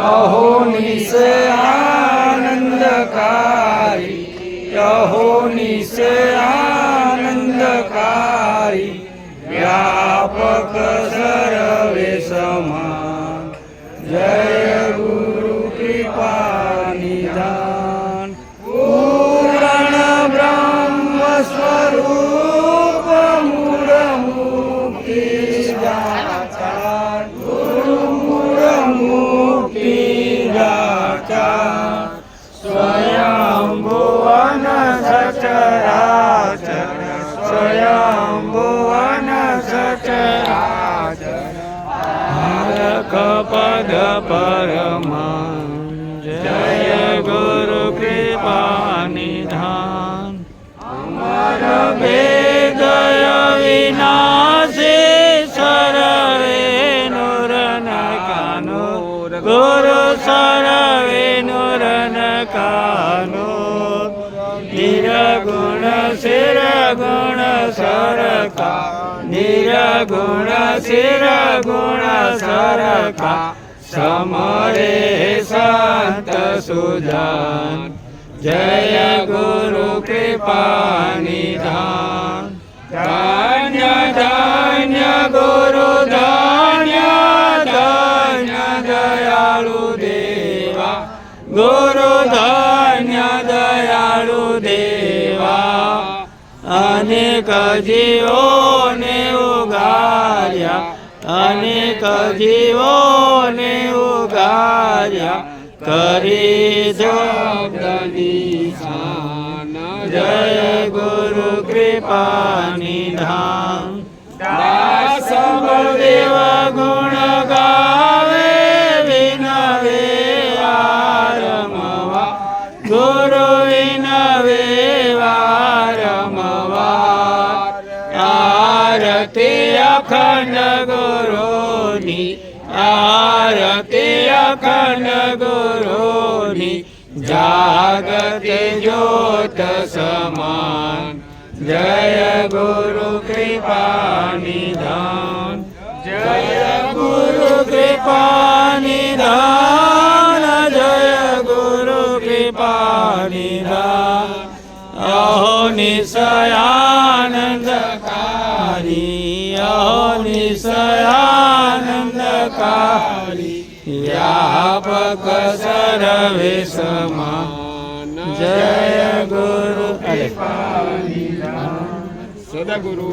अहोनिसे आनंदकारी, अहोनिसे आनंदकारी, व्यापक सर्वे समान। जय गुरु कृपा निधान। पूर्ण ब्रह्म स्वरूप मूढ़ मुक्ति दाता, स्वयंभुवन सचराचर, स्वयंभुवन सचराचर, हरक पद परमान। जय गुरु कृपा निधान। अमर वेदय विनाशे सर्वे नूरनकानो, गुरु सर्वे नूरनकानो। निरगुण सिरगुण सरका, निरगुण सिरगुण सरका, समरे संत सुजान। जय गुरु कृपा निधान। धन्य धन्य गुरु धन्य धन्य दयालु देवा, गुरु धन्य दयालु देवा। अनेक जीवों ने उगार्या, अनेक जीवों ने उगार्या, करी शब्द निशान। जय गुरु कृपा निधान। दास बलदेव गुण गावे विनवे आरमवा, गुरु विनवे आरमवा। आरती अखंड गुरुनी, आरती अखंड गुरुनी, जागते ज्योत समान। जय गुरु कृपा निधान। जय गुरु कृपा निधान, जय गुरु कृपा निधान। अहोनिशय आनंदकारी, अहोनिशय आनंदकारी, व्यापक सर्वे समान। जय गुरु कृपा निधान। सदा गुरु